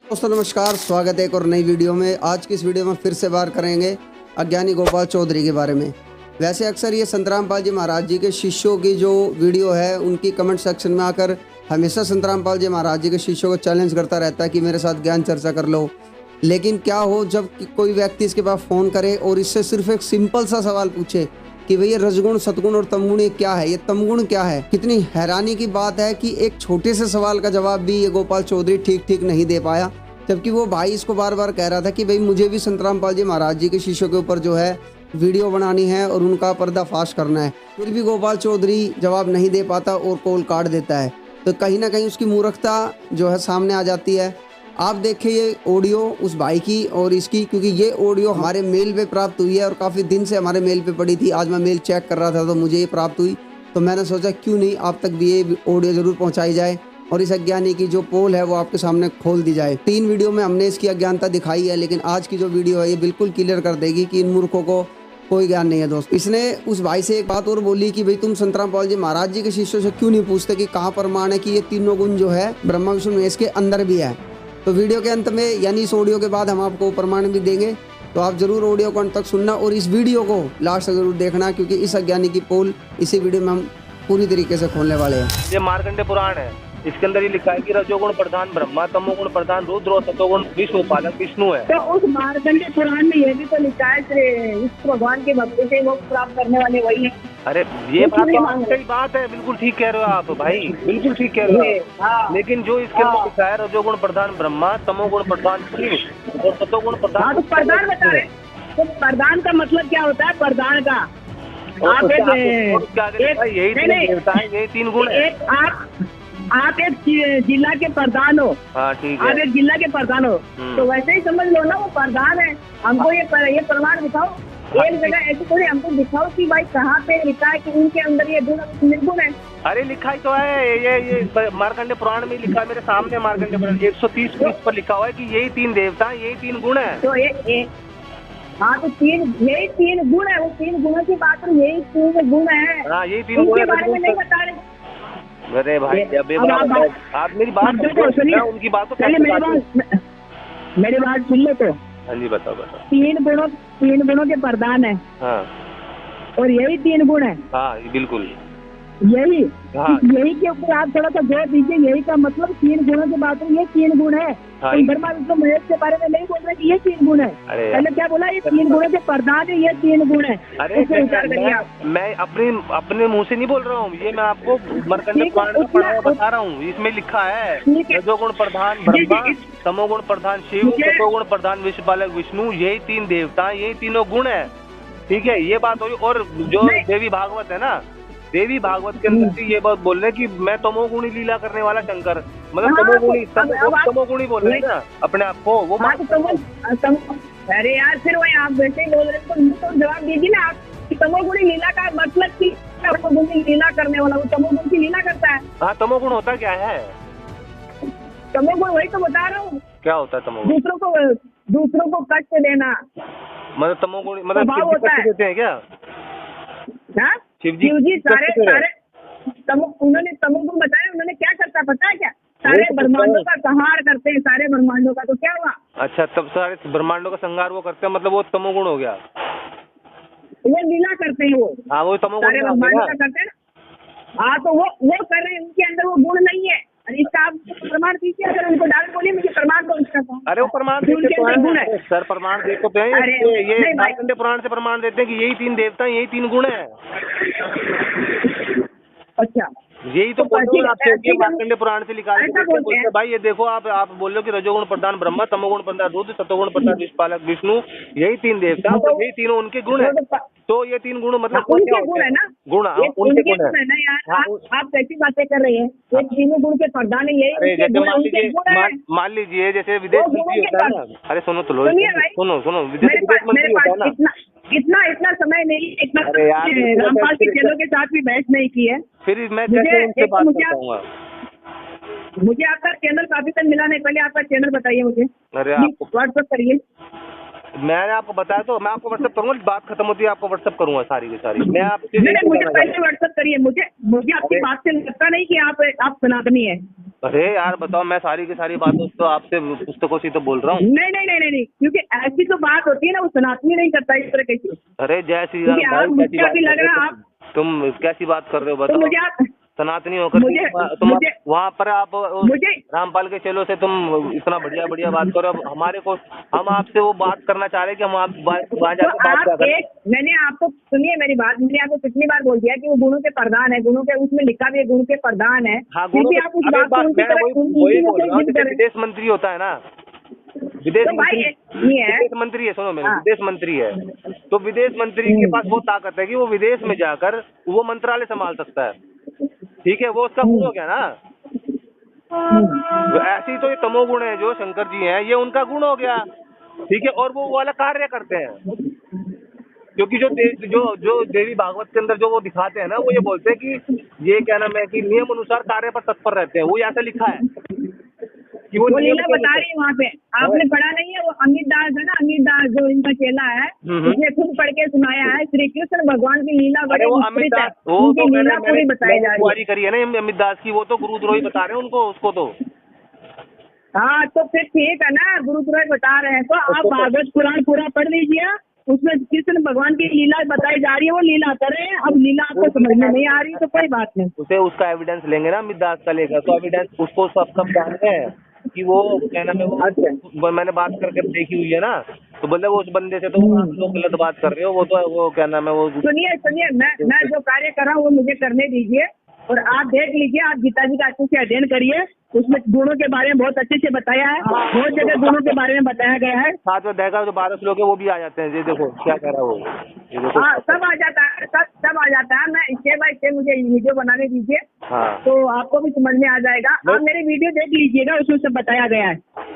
दोस्तों नमस्कार, स्वागत है एक और नई वीडियो में। आज की इस वीडियो में फिर से बात करेंगे अज्ञानी गोपाल चौधरी के बारे में। वैसे अक्सर ये संतरामपाल जी महाराज जी के शिष्यों की जो वीडियो है उनकी कमेंट सेक्शन में आकर हमेशा संतरामपाल जी महाराज जी के शिष्यों को चैलेंज करता रहता है कि मेरे साथ ज्ञान चर्चा कर लो। लेकिन क्या हो जब कोई व्यक्ति इसके पास फ़ोन करे और इससे सिर्फ एक सिंपल सा सवाल पूछे कि भैया रजगुण, सतगुण और तमगुण ये क्या है, ये तमगुण क्या है। कितनी हैरानी की बात है कि एक छोटे से सवाल का जवाब भी ये गोपाल चौधरी ठीक नहीं दे पाया, जबकि वो भाई इसको बार बार कह रहा था कि भाई मुझे भी संतरामपाल जी महाराज जी के शिष्यों के ऊपर जो है वीडियो बनानी है और उनका पर्दाफाश करना है। फिर भी गोपाल चौधरी जवाब नहीं दे पाता और कॉल काट देता है। तो कहीं ना कहीं उसकी मूर्खता जो है सामने आ जाती है। आप देखिए ये ऑडियो उस भाई की और इसकी, क्योंकि ये ऑडियो हमारे मेल पे प्राप्त हुई है और काफ़ी दिन से हमारे मेल पे पड़ी थी। आज मैं मेल चेक कर रहा था तो मुझे ये प्राप्त हुई, तो मैंने सोचा क्यों नहीं आप तक भी ये ऑडियो ज़रूर पहुंचाई जाए और इस अज्ञानी की जो पोल है वो आपके सामने खोल दी जाए। 3 वीडियो में हमने इसकी अज्ञानता दिखाई है, लेकिन आज की जो वीडियो है ये बिल्कुल क्लियर कर देगी कि इन मूर्खों को कोई ज्ञान नहीं है। दोस्त इसने उस भाई से एक बात और बोली कि भाई तुम संतरामपाल जी महाराज जी के शिष्यों से क्यों नहीं पूछते कि कहाँ प्रमाण है कि ये तीनों गुण जो है ब्रह्मा विष्णु महेश के अंदर भी है। तो वीडियो के अंत में यानी इस ऑडियो के बाद हम आपको प्रमाण भी देंगे, तो आप जरूर ऑडियो को अंत तक सुनना और इस वीडियो को लास्ट तक जरूर देखना, क्योंकि इस अज्ञानी की पोल इसी वीडियो में हम पूरी तरीके से खोलने वाले हैं। ये मार्कंडे पुराण है, इसके अंदर ये लिखा है कि रजोगुण प्रधान ब्रह्मा, तमोगुण प्रधान रुद्र और सतोगुण विष्णु पालक विष्णु है। तो उस मार्कंडे पुराण में ये भी तो लिखा है विष्णु भगवान के भक्तों से मोक्ष प्राप्त करने वाले वही है। अरे ये बात तो सही बात है, बिल्कुल ठीक कह रहे हो आप भाई, बिल्कुल ठीक कह रहे हो। हाँ। लेकिन जो इसके अंदर लिखा है रजोगुण प्रधान ब्रह्मा, तमोगुण प्रधान शिव और सतोगुण प्रधान, तो प्रधान बता रहे, तो प्रधान का मतलब क्या होता है? प्रधान का आप यही 3 गुण है। आप एक जिला के प्रधान हो। हाँ ठीक है, आप एक जिला के प्रधान हो, तो वैसे ही समझ लो ना वो प्रधान है। हमको ये प्रमाण दिखाओ, एक जगह ऐसे थोड़ी हमको दिखाओ कि भाई कहाँ पे लिखा है कि उनके अंदर ये गुण निर्गुण है। अरे लिखा ही तो है, ये मार्कंडे पुराण में लिखा है, मेरे सामने मार्कंडे पुराण 130 पृष्ठ पर लिखा हुआ है कि यही 3 देवता, यही 3 गुण है। तो हाँ तो यही 3 गुण है, वो 3 गुणों की बात करो, यही 3 गुण है। हाँ यही 3 गुण के बारे में नहीं बता रहे। अरे भाई आप मेरी बात सुनिए, उनकी बात तो पहले मेरी बात सुन लो। तो हाँ जी बताओ। 3 गुणों के प्रधान है। हाँ और यही 3 गुण है। हाँ बिल्कुल यही। हाँ। यही के ऊपर आप थोड़ा सा जोर दीजिए। यही का मतलब 3 गुणों के बात है, ये 3 गुण है। हाँ। ब्रह्मा विष्णु महेश के बारे में नहीं बोल रहे कि ये 3 गुण है। अरे पहले क्या बोला? ये 3 गुणों के प्रधान है, ये 3 गुण है। अरे मैं अपने मुंह से नहीं बोल रहा हूँ, ये मैं आपको मार्कंडे पुराण का पढ़ा हुआ बता रहा हूँ। इसमें लिखा है रजोगुण प्रधान ब्रह्मा, तमोगुण प्रधान शिव, सतोगुण प्रधान विश्व पालक विष्णु, यही 3 देवता, यही तीनों गुण है। ठीक है, ये बात हुई। और जो देवी भागवत है ना, देवी भागवत के अंदर से ये बात बोल रहे कि मैं तमोगुणी लीला करने वाला शंकर, मतलब तमोगुणी बोल रहे हैं ना अपने आप को। वो अरे यार फिर वही आप वैसे ही बोल रहे तो जवाब दीजिए ना आप। तमोगुणी लीला का मतलब की तमोगुणी लीला करने वाला, वो तमोगुण की लीला करता है। हाँ तमोगुण होता क्या है? तमोगुण वही तो बता रहा हूँ। क्या होता है तमोगुण? दूसरों को कष्ट देना, मतलब तमोगुणी मतलब कष्ट देते हैं क्या? शिव जी सारे उन्होंने तमोगुण बताया। उन्होंने क्या करता पता है क्या? सारे ब्रह्मांडों का संहार करते हैं, सारे ब्रह्मांडों का। तो क्या हुआ? अच्छा, तब सारे ब्रह्मांडों का संहार वो करते हैं, मतलब वो तमोगुण हो गया। वो लीला करते हैं वो। हाँ वो तमोगुण सारे ब्रह्मांडों का करते हैं। हाँ तो वो कर रहे हैं, उनके अंदर वो गुण नहीं है। अरे इसका आप प्रमाण दीजिए। अगर उनको डायरेक्ट बोलिए मुझे प्रमाण दो इसका। अरे वो प्रमाण देते तो हैं सर, प्रमाण देखो तो हैं। ये मार्कंडे पुराण से प्रमाण देते हैं कि यही 3 देवता, यही 3 गुण है। अच्छा, यही तो बोलते हैं आपसे, मार्कंडे पुराण से लिखा है भाई। ये देखो आप बोल रहे हो कि रजोगुण प्रधान ब्रह्मा, तमोगुण प्रधान रुद्र, सतोगुण प्रधान विश्व पालक विष्णु, यही 3 देवता, यही तीनों उनके गुण है। तो ये 3 गुण मतलब उनके गुण है ना? गुण उनके गुण है ना यार। आप कैसी बातें कर रहे हैं? ये 3 गुण के प्रधान है, यही मान लीजिए जैसे विदेश मंत्री होता है ना। अरे सुनो तो लो, सुनो विदेश मंत्री होता है ना। इतना समय नहीं, इतना रामपाल के चेलों के साथ भी बहस नहीं की है। फिर मैं कैसे उनसे बात कर पाऊंगा? मुझे आपका चैनल काफी तक मिला नहीं, पहले आपका चैनल बताइए मुझे। अरे आप व्हाट्सएप करिए। मैंने आपको बताया तो मैं आपको व्हाट्सएप करूंगा, बात खत्म होती है आपको व्हाट्सएप करूंगा सारी की सारी। मैं आपसे नहीं, मुझे पहले व्हाट्सएप करिए। मुझे आपकी बात से लगता नहीं कि आप सनातनी है। अरे यार बताओ, मैं सारी की सारी बातों तो आपसे पुस्तकों से तो बोल रहा हूँ। नहीं, क्योंकि ऐसी तो बात होती है ना, वो सनातनी नहीं करता इस तरह की। अरे जय श्री राम भाई, मुझे अभी लग रहा है तुम कैसी बात कर रहे हो बताओ। मुझे आप सनातनी होकर तुम वहाँ पर आप रामपाल के चेलों से तुम इतना बढ़िया बढ़िया बात करो। अब हमारे को हम आपसे वो बात करना चाह रहे हैं कि हम आप वहाँ जाकर बात क्या करें। मैंने आपको सुनिए मेरी बात, मैंने आपको कितनी बार बोल दिया कि वो गुणों के प्रधान है, गुणों के उसमें लिखा भी है गुणों के प्रधान है। हाँ, विदेश मंत्री होता है ना, विदेश मंत्री है, सुनो मेरे, विदेश मंत्री है। तो विदेश मंत्री के पास वो ताकत है कि वो विदेश में जाकर वो मंत्रालय संभाल सकता है। ठीक है, वो उसका गुण हो गया ना। ऐसी तो ये तमोगुण है जो शंकर जी हैं, ये उनका गुण हो गया। ठीक है, और वो वाला कार्य करते हैं, क्योंकि जो देवी भागवत के अंदर जो वो दिखाते हैं ना, वो ये बोलते हैं कि ये क्या नाम है कि नियम अनुसार कार्य पर तत्पर रहते हैं। वो ऐसा लिखा है कि वो लीला बता रही है वहाँ पे। आपने पढ़ा नहीं है? वो अमित दास है ना, अमित दास जो इनका चेला है, उसने खुद पढ़ के सुनाया है श्री कृष्ण भगवान की लीला। वो अमित दास, वो तो मैंने बताई जा रही करी है ना अमित दास की, वो तो गुरुद्रोही बता रहे हैं उनको, उसको तो। हाँ, तो फिर ठीक है ना, गुरुद्रोही बता रहे हैं तो आप भागवत पुराण पूरा पढ़ लीजिए, उसमें कृष्ण भगवान की लीला बताई जा रही है, वो लीला कर रहे हैं। अब लीला आपको समझ में नहीं आ रही तो कोई बात नहीं, उसे उसका एविडेंस लेंगे ना, अमित दास का लेगा तो एविडेंस उसको सब जानते हैं कि वो क्या नाम है, वो मैंने बात करके देखी हुई है ना। तो बोले वो उस बंदे से तो आप लोग गलत बात कर रहे हो। वो तो वो क्या नाम है वो, सुनिए मैं जो कार्य कर रहा हूँ वो मुझे करने दीजिए, और आप देख लीजिए, आप गीता जी का अच्छे से अध्ययन करिए, उसमें गुणों के बारे में बहुत अच्छे से बताया है, बहुत जगह गुणों के बारे में बताया गया है। साथ में देखा जो 12 श्लोक है वो भी आ जाते हैं। ये देखो क्या कह रहा है वो, ये देखो। हाँ, सब आ जाता है, सब आ जाता है। मैं स्टेप बाय स्टेप मुझे वीडियो बनाने दीजिए। हाँ, तो आपको भी समझ में आ जाएगा। आप मेरी वीडियो देख लीजिएगा, उसमें सब बताया गया है।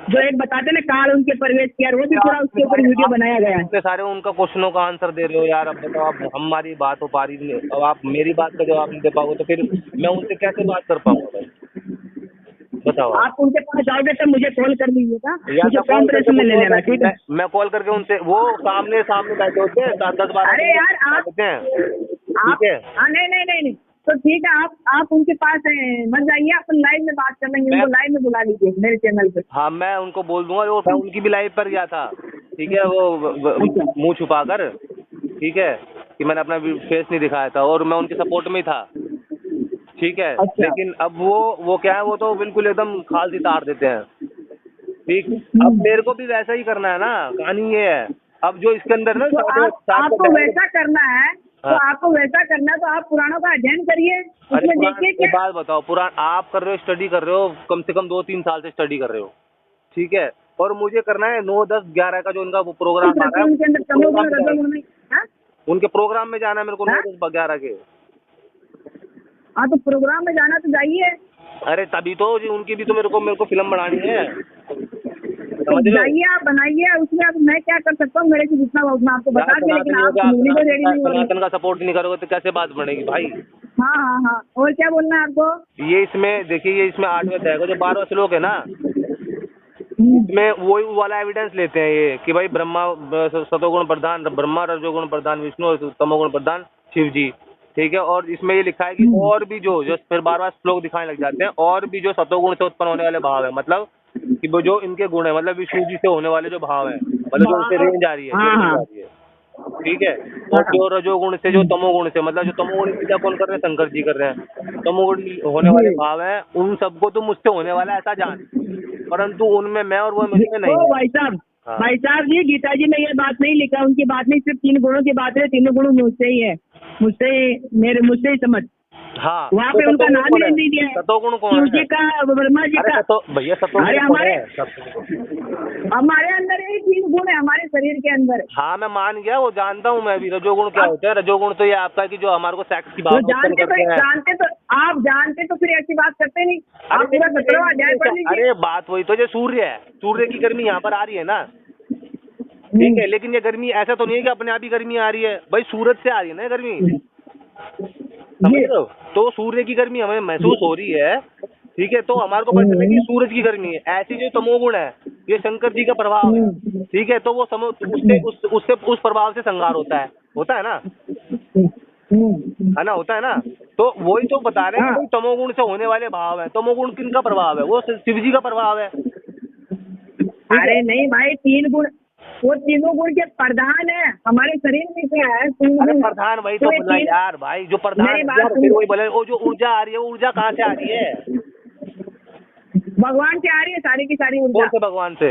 जो एक बताते ना काल उनके प्रवेश किया, वो भी पूरा उसके ऊपर वीडियो बनाया गया है। इतने सारे उनका क्वेश्चनों का आंसर दे रहे हो यार। अब बताओ, आप हमारी बात हो पा रही नहीं, अब आप मेरी बात का जवाब नहीं दे पाओगे तो फिर मैं उनसे कैसे बात कर पाऊंगा भाई, बताओ। आप उनके पास जाओगे तो मुझे कॉल कर लीजिएगा, मुझे कॉन्फ्रेंस में ले लेना, ठीक है? मैं कॉल करके उनसे, वो सामने बैठे होते हैं 10-12। अरे यार आप ठीक है, नहीं तो ठीक है, आप उनके पास मत जाइए, अपन लाइव में बात कर लेंगे। उनको लाइव में बुला लीजिए मेरे चैनल पे। हाँ, मैं उनको बोल दूंगा। वो मैं उनकी भी लाइव पर गया था, ठीक है, वो मुंह छुपा कर, ठीक है, कि मैंने अपना फेस नहीं दिखाया था और मैं उनके सपोर्ट में ही था, ठीक है। अच्छा। लेकिन अब वो क्या है, वो तो बिल्कुल एकदम खाल सी तार देते हैं। ठीक, अब मेरे को भी वैसा ही करना है ना, कहानी ये है। अब जो इसके अंदर ना आपको वैसा करना है तो आपको वैसा करना है तो आप पुराणों का अध्ययन करिए, उसमें देखिए क्या बात बताओ। पुराण आप कर रहे हो, स्टडी कर रहे हो, कम से कम 2-3 साल से स्टडी कर रहे हो, ठीक है। और मुझे करना है 9, 10, 11 का जो उनका वो प्रोग्राम आ रहा है, उनके प्रोग्राम में जाना है मेरे को 9, 10, 11 के। हाँ, तो प्रोग्राम में जाना तो जाइए। अरे तभी तो जी, उनकी भी तो मेरे को फिल्म बनानी है। जाइए, आप बनाइए, उसमें अब मैं क्या कर सकता हूँ, मेरे से जितना उतना आपको बता दें, लेकिन आप सुनने को रेडी नहीं हो रहे। सनातन का सपोर्ट नहीं करोगे तो कैसे बात बनेगी भाई? हाँ, और क्या बोलना है आपको? ये इसमें देखिए, ये इसमें 8वें अध्याय का जो 12 श्लोक है ना, इसमें वही वाला एविडेंस लेते हैं ये कि भाई ब्रह्मा सतोगुण प्रधान ब्रह्मा, रजोगुण प्रधान विष्णु, तमोगुण प्रधान शिव जी, ठीक है। और इसमें ये लिखा है कि और भी जो फिर 12वां श्लोक दिखाने लग जाते हैं, और भी जो सतोगुण से उत्पन्न होने वाले भाव है, मतलब कि वो जो इनके गुण है, मतलब विष्णु जी से होने वाले जो भाव है, मतलब जो उनसे रेंज आ रही है, ठीक है। और जो रजोगुण से, जो तमोगुण से, मतलब जो तमोगुण पूजा कौन कर रहे हैं, शंकर जी कर रहे हैं। तमोगुण होने वाले भाव है, उन सबको तो मुझसे होने वाला है ऐसा जान, परंतु उनमें मैं और वो मुझमें नहीं। भाई साहब जी, गीता जी में ये बात नहीं लिखा, उनकी बात नहीं, सिर्फ 3 गुणों की बात है। 3 गुण मुझसे ही है, मुझसे ही समझ। हाँ, वहाँ पे उनका नाम ही नहीं दिया है। सतोगुण कौन है? शिव जी का, ब्रह्मा जी का। भैया सतोगुण हमारे अंदर यही 3 गुण है, हमारे शरीर के अंदर। हाँ, मैं मान गया, वो जानता हूँ मैं भी। रजोगुण क्या होता है? रजोगुण तो ये आपका कि जो हमारे को सेक्स की बात जानते तो फिर ऐसी बात करते नहीं। आप पूरा 17वां अध्याय पढ़ लीजिए। अरे बात वही तो, जो सूर्य है, सूर्य की गर्मी यहाँ पर आ रही है ना, ठीक है। लेकिन ये गर्मी ऐसा तो नहीं है कि अपने आप ही गर्मी आ रही है भाई, सूरज से आ रही है ना गर्मी, समझ रहे हो? तो सूर्य की गर्मी हमें महसूस हो रही है, ठीक है। तो हमारे को पता चला कि सूरज की गर्मी है। ऐसी जो तमोगुण है, ये शंकर जी का प्रभाव है, ठीक है। तो वो उससे उस प्रभाव से संहार होता है ना, है ना, होता है ना। तो वही तो बता रहे हैं, तमोगुण से होने वाले भाव है। तमोगुण किनका प्रभाव है? वो शिव जी का प्रभाव है। अरे नहीं भाई, 3 गुण, वो तीनों गुण के प्रधान है हमारे शरीर में। क्या है प्रधान? वही तो बोला यार भाई, जो प्रधान फिर वही बोले, वो जो ऊर्जा आ रही है, वो ऊर्जा कहाँ से आ रही है? भगवान से आ रही है सारी की सारी ऊर्जा। कौन से भगवान से?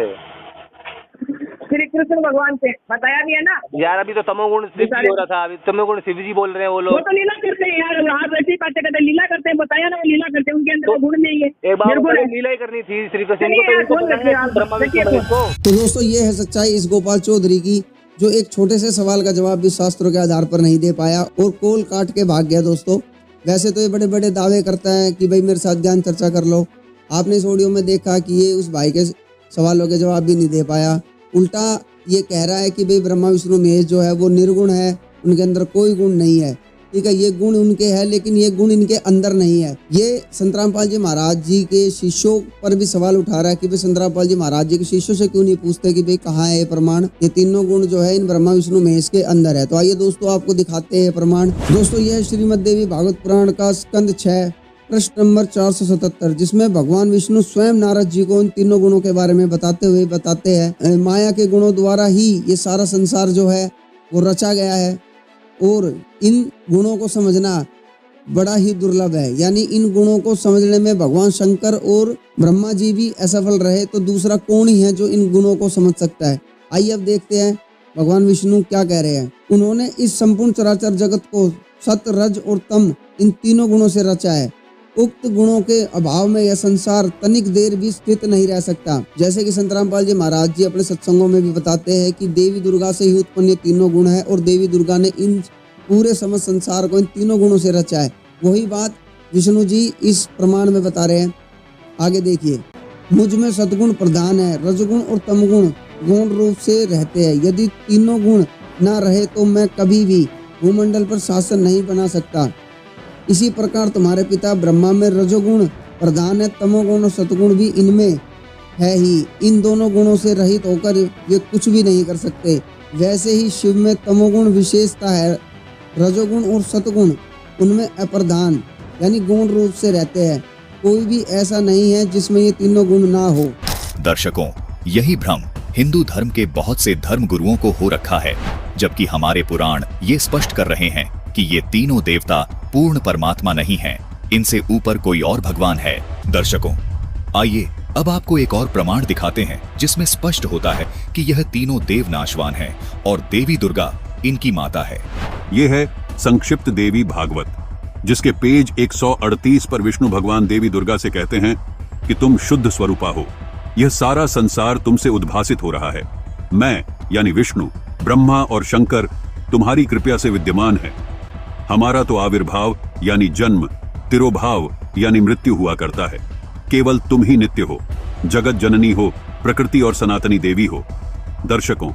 श्री कृष्ण भगवान से, बताया भी है ना यार। अभी तो तमोगुण शिव जी हो रहा था, अभी तमोगुण शिव जी बोल रहे हैं वो लोग। वो तो लीला करते हैं यार, आप ऐसी बातें करते हैं, लीला करते हैं, बताया ना, लीला करते हैं, उनके अंदर गुण नहीं है। एक बार लीला ही करनी थी श्री कृष्ण को। तो दोस्तों ये है सच्चाई इस गोपाल चौधरी की, जो एक छोटे से सवाल का जवाब भी शास्त्रों के आधार पर नहीं दे पाया और कोल काट के भाग गया। दोस्तों वैसे तो ये बड़े बड़े दावे करता है कि भाई मेरे साथ ज्ञान चर्चा कर लो। आपने इस ऑडियो में देखा कि ये उस भाई के सवालों के जवाब भी नहीं दे पाया, उल्टा ये कह रहा है कि भाई ब्रह्मा विष्णु महेश जो है वो निर्गुण है, उनके अंदर कोई गुण नहीं है। ठीक है, ये गुण उनके हैं लेकिन ये गुण इनके अंदर नहीं है। ये संत रामपाल जी महाराज जी के शिष्यों पर भी सवाल उठा रहा है कि भाई संत रामपाल जी महाराज जी के शिष्यों से क्यों नहीं पूछते कि भाई कहाँ है ये प्रमाण, ये तीनों गुण जो है इन ब्रह्मा विष्णु महेश के अंदर है। तो आइए दोस्तों आपको दिखाते हैं प्रमाण। दोस्तों यह श्रीमद देवी भागवत पुराण का स्कंद 6 प्रश्न नंबर 477, जिसमें भगवान विष्णु स्वयं नारद जी को इन तीनों गुणों के बारे में बताते हैं माया के गुणों द्वारा ही ये सारा संसार जो है वो रचा गया है और इन गुणों को समझना बड़ा ही दुर्लभ है। यानी इन गुणों को समझने में भगवान शंकर और ब्रह्मा जी भी असफल रहे तो दूसरा कौन ही है जो इन गुणों को समझ सकता है। आइए अब देखते हैं भगवान विष्णु क्या कह रहे हैं। उन्होंने इस संपूर्ण चराचर जगत को सत, रज और तम इन तीनों गुणों से रचा है। उक्त गुणों के अभाव में यह संसार तनिक देर भी स्थित नहीं रह सकता। जैसे कि संत रामपाल जी महाराज जी अपने सत्संगों में भी बताते हैं कि देवी दुर्गा से ही उत्पन्न ये तीनों गुण है और देवी दुर्गा ने इन पूरे समस्त संसार को इन तीनों गुणों से रचा है। वही बात विष्णु जी इस प्रमाण में बता रहे हैं। आगे देखिए, मुझ में सदगुण प्रधान है, रजगुण और तमगुण गौण रूप से रहते हैं। यदि तीनों गुण न रहे तो मैं कभी भी भूमंडल पर शासन नहीं बना सकता। इसी प्रकार तुम्हारे पिता ब्रह्मा में रजोगुण प्रधान है, तमोगुण और सतगुण भी इनमें है ही। इन दोनों गुणों से रहित होकर ये कुछ भी नहीं कर सकते। वैसे ही शिव में तमोगुण विशेषता है, रजोगुण और सतगुण उनमें अप्रधान यानी गौण रूप से रहते हैं। कोई भी ऐसा नहीं है जिसमें ये तीनों गुण ना हो। दर्शकों, यही भ्रम हिंदू धर्म के बहुत से धर्म गुरुओं को हो रखा है, जबकि हमारे पुराण ये स्पष्ट कर रहे हैं कि ये तीनों देवता पूर्ण परमात्मा नहीं हैं, इनसे ऊपर कोई और भगवान है। दर्शकों, आइए अब आपको एक और प्रमाण दिखाते हैं जिसमें स्पष्ट होता है कि यह तीनों देव नाशवान हैं और देवी दुर्गा इनकी माता है। ये है संक्षिप्त देवी भागवत, जिसके पेज 138 पर विष्णु भगवान देवी दुर्गा से कहते हैं कि तुम शुद्ध स्वरूपा हो, यह सारा संसार तुमसे उद्भासित हो रहा है। मैं यानी विष्णु, ब्रह्मा और शंकर तुम्हारी कृपा से विद्यमान है। हमारा तो आविर्भाव यानी जन्म, तिरोभाव यानी मृत्यु हुआ करता है। केवल तुम ही नित्य हो, जगत जननी हो, प्रकृति और सनातनी देवी हो। दर्शकों,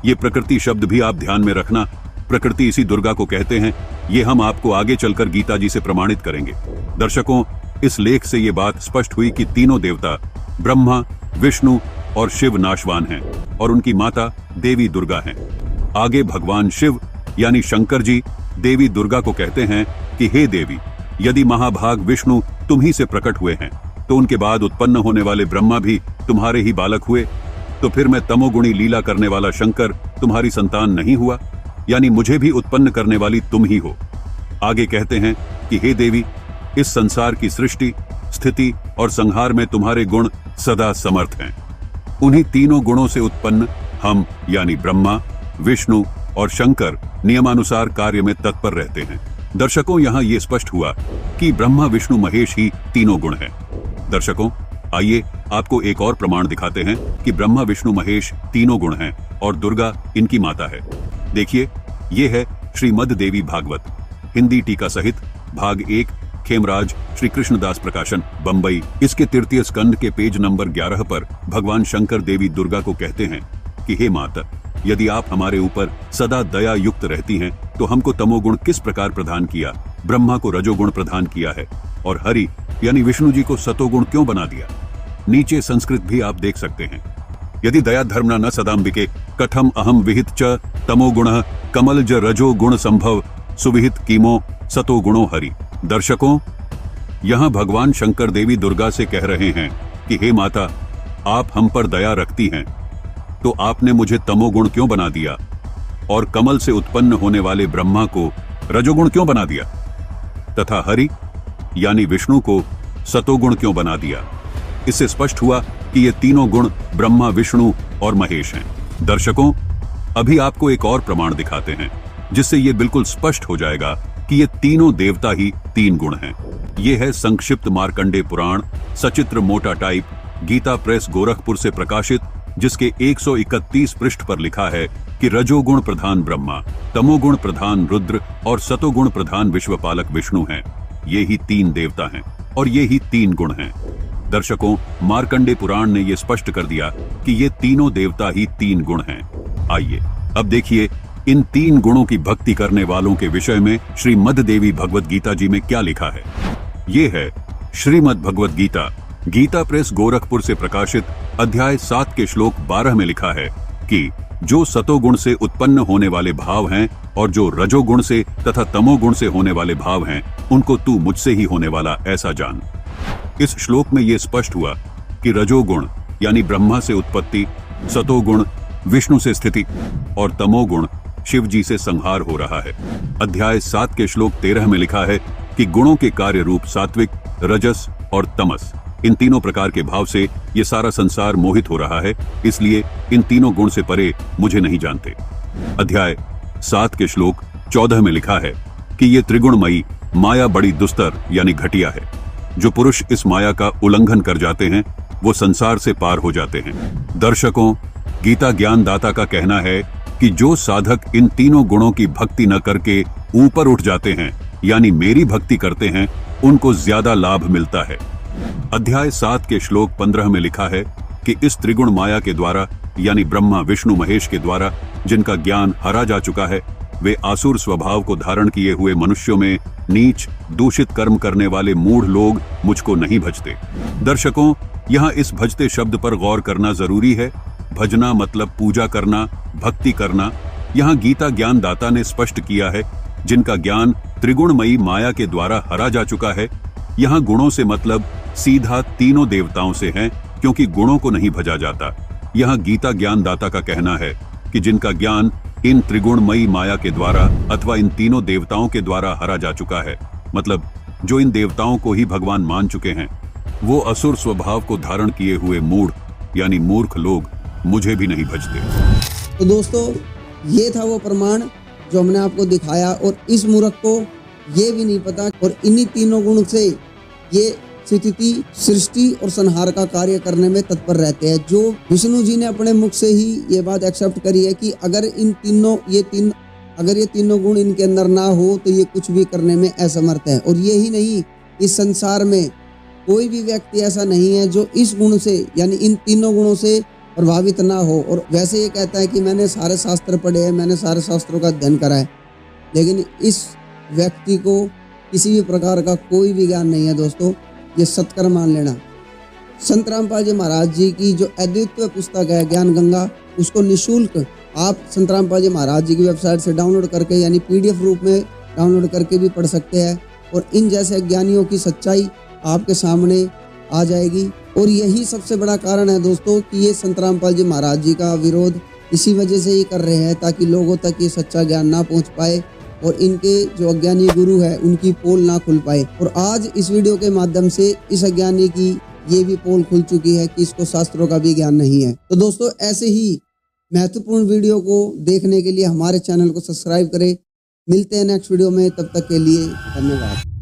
ये प्रकृति शब्द भी आप ध्यान में रखना। प्रकृति इसी दुर्गा को कहते हैं। ये हम आपको आगे चलकर गीता जी से प्रमाणित करेंगे। दर्शकों, इस लेख से ये बात स्पष्ट हुई कि तीनों देवता ब्रह्मा, विष्णु और शिव नाशवान हैं और उनकी माता देवी दुर्गा हैं। आगे भगवान शिव यानी शंकर जी देवी दुर्गा को कहते हैं कि हे देवी, यदि महाभाग विष्णु तुम ही से प्रकट हुए हैं तो उनके बाद उत्पन्न होने वाले ब्रह्मा भी तुम्हारे ही बालक हुए, तो फिर मैं तमोगुणी लीला करने वाला शंकर तुम्हारी संतान नहीं हुआ? यानी मुझे भी उत्पन्न करने वाली तुम ही हो। आगे कहते हैं कि हे देवी, इस संसार की सृष्टि, स्थिति और संहार में तुम्हारे गुण सदा समर्थ हैं। उन्हीं तीनों गुणों से उत्पन्न हम यानी ब्रह्मा, विष्णु और शंकर नियमानुसार कार्य में तत्पर रहते हैं। दर्शकों, यहाँ ये स्पष्ट हुआ कि ब्रह्मा विष्णु महेश ही तीनों गुण हैं। दर्शकों, आइए आपको एक और प्रमाण दिखाते हैं कि ब्रह्मा विष्णु महेश तीनों गुण हैं और दुर्गा इनकी माता है। देखिए, ये है श्रीमद देवी भागवत, हिंदी टीका सहित, भाग 1, खेमराज श्री कृष्णदास प्रकाशन, बंबई। इसके तृतीय स्कंद के पेज नंबर 11 पर भगवान शंकर देवी दुर्गा को कहते हैं कि हे माता, यदि आप हमारे ऊपर सदा दया युक्त रहती हैं तो हमको तमोगुण किस प्रकार प्रदान किया, ब्रह्मा को रजोगुण प्रदान किया है और हरि यानी विष्णु जी को सतोगुण क्यों बना दिया। नीचे संस्कृत भी आप देख सकते हैं। यदि दया धर्मना न सदाम्बिके कथम अहम विहित च तमो गुण कमल ज रजो गुण संभव सुविहित कीमो सतो गुणो हरि। दर्शकों, यहाँ भगवान शंकर देवी दुर्गा से कह रहे हैं कि हे माता, आप हम पर दया रखती हैं, तो आपने मुझे तमोगुण क्यों बना दिया और कमल से उत्पन्न होने वाले ब्रह्मा को रजोगुण क्यों बना दिया तथा हरि यानी विष्णु को सतोगुण क्यों बना दिया। इससे स्पष्ट हुआ कि ये तीनों गुण ब्रह्मा, विष्णु और महेश हैं। दर्शकों, अभी आपको एक और प्रमाण दिखाते हैं जिससे ये बिल्कुल स्पष्ट हो जाएगा कि ये तीनों देवता ही तीन गुण हैं। ये है संक्षिप्त मार्कंडेय पुराण, सचित्र मोटा टाइप, गीता प्रेस गोरखपुर से प्रकाशित, जिसके 131 पृष्ठ पर लिखा है कि रजोगुण प्रधान ब्रह्मा, तमोगुण प्रधान रुद्र और सतोगुण प्रधान विश्वपालक विष्णु हैं। ये ही तीन देवता हैं और ये ही तीन गुण हैं। दर्शकों, मार्कंडेय पुराण ने ये स्पष्ट कर दिया कि ये तीनों देवता ही तीन गुण हैं। आइए अब देखिए इन तीन गुणों की भक्ति करने वालों के विषय में श्रीमद् देवी भगवत गीता जी में क्या लिखा है। ये है श्रीमद् भगवत गीता, गीता प्रेस गोरखपुर से प्रकाशित, अध्याय 7 के श्लोक 12 में लिखा है कि जो सतोगुण से उत्पन्न होने वाले भाव हैं और जो रजोगुण से तथा तमोगुण से होने वाले भाव हैं, उनको तू मुझसे ही होने वाला ऐसा जान। इस श्लोक में यह स्पष्ट हुआ कि रजोगुण यानी ब्रह्मा से उत्पत्ति, सतोगुण विष्णु से स्थिति और तमोगुण शिव जी से संहार हो रहा है। अध्याय 7 के श्लोक 13 में लिखा है कि गुणों के कार्य रूप सात्विक, रजस और तमस, इन तीनों प्रकार के भाव से ये सारा संसार मोहित हो रहा है, इसलिए इन तीनों गुण से परे मुझे नहीं जानते। अध्याय 7 के श्लोक 14 में लिखा है कि ये त्रिगुणमयी माया बड़ी दुस्तर यानी घटिया है। जो पुरुष इस माया का उल्लंघन कर जाते हैं वो संसार से पार हो जाते हैं। दर्शकों, गीता ज्ञान दाता का कहना है कि जो साधक इन तीनों गुणों की भक्ति न करके ऊपर उठ जाते हैं यानी मेरी भक्ति करते हैं, उनको ज्यादा लाभ मिलता है। अध्याय 7 के श्लोक 15 में लिखा है कि इस त्रिगुण माया के द्वारा यानी ब्रह्मा, विष्णु, महेश के द्वारा जिनका ज्ञान हरा जा चुका है, वे आसुर स्वभाव को धारण किए हुए मनुष्यों में नीच, दूषित कर्म करने वाले मूढ़ लोग मुझको नहीं भजते। दर्शकों, यहाँ इस भजते शब्द पर गौर करना जरूरी है। भजना मतलब पूजा करना, भक्ति करना। यहाँ गीता ज्ञान दाता ने स्पष्ट किया है जिनका ज्ञान त्रिगुणमयी माया के द्वारा हरा जा चुका है। यहाँ गुणों से मतलब सीधा तीनों देवताओं से है, क्योंकि गुणों को नहीं भजा जाता। यहाँ गीता ज्ञान दाता का कहना है कि जिनका ज्ञान इन त्रिगुणमयी माया के द्वारा अथवा इन तीनों देवताओं के द्वारा हरा जा चुका है, मतलब जो इन देवताओं को ही भगवान मान चुके हैं, वो असुर स्वभाव को धारण किए हुए मूढ़ यानी मूर्ख लोग मुझे भी नहीं भजते। तो दोस्तों, ये था वो प्रमाण जो हमने आपको दिखाया, और इस मूर्ख को ये भी नहीं पता और इन्हीं तीनों गुण से ये स्थिति, सृष्टि और संहार का कार्य करने में तत्पर रहते हैं। जो विष्णु जी ने अपने मुख से ही ये बात एक्सेप्ट करी है कि अगर ये तीनों गुण इनके अंदर ना हो तो ये कुछ भी करने में असमर्थ है। और यही नहीं, इस संसार में कोई भी व्यक्ति ऐसा नहीं है जो इस गुण से यानी इन तीनों गुणों से प्रभावित ना हो। और वैसे ये कहता है कि मैंने सारे शास्त्र पढ़े हैं, मैंने सारे शास्त्रों का अध्ययन करा है, लेकिन इस व्यक्ति को किसी भी प्रकार का कोई भी ज्ञान नहीं है। दोस्तों, ये सत्कर मान लेना। संत रामपाल जी महाराज जी की जो अद्वितीय पुस्तक है ज्ञान गंगा, उसको निःशुल्क आप संत रामपाल जी महाराज जी की वेबसाइट से डाउनलोड करके यानी PDF रूप में डाउनलोड करके भी पढ़ सकते हैं। और इन जैसे ज्ञानियों की सच्चाई आपके सामने आ जाएगी। और यही सबसे बड़ा कारण है दोस्तों कि ये संत रामपाल जी महाराज जी का विरोध इसी वजह से ही कर रहे हैं, ताकि लोगों तक ये सच्चा ज्ञान ना पहुंच पाए और इनके जो अज्ञानी गुरु है उनकी पोल ना खुल पाए। और आज इस वीडियो के माध्यम से इस अज्ञानी की ये भी पोल खुल चुकी है कि इसको शास्त्रों का भी ज्ञान नहीं है। तो दोस्तों, ऐसे ही महत्वपूर्ण वीडियो को देखने के लिए हमारे चैनल को सब्सक्राइब करें। मिलते हैं नेक्स्ट वीडियो में, तब तक के लिए धन्यवाद।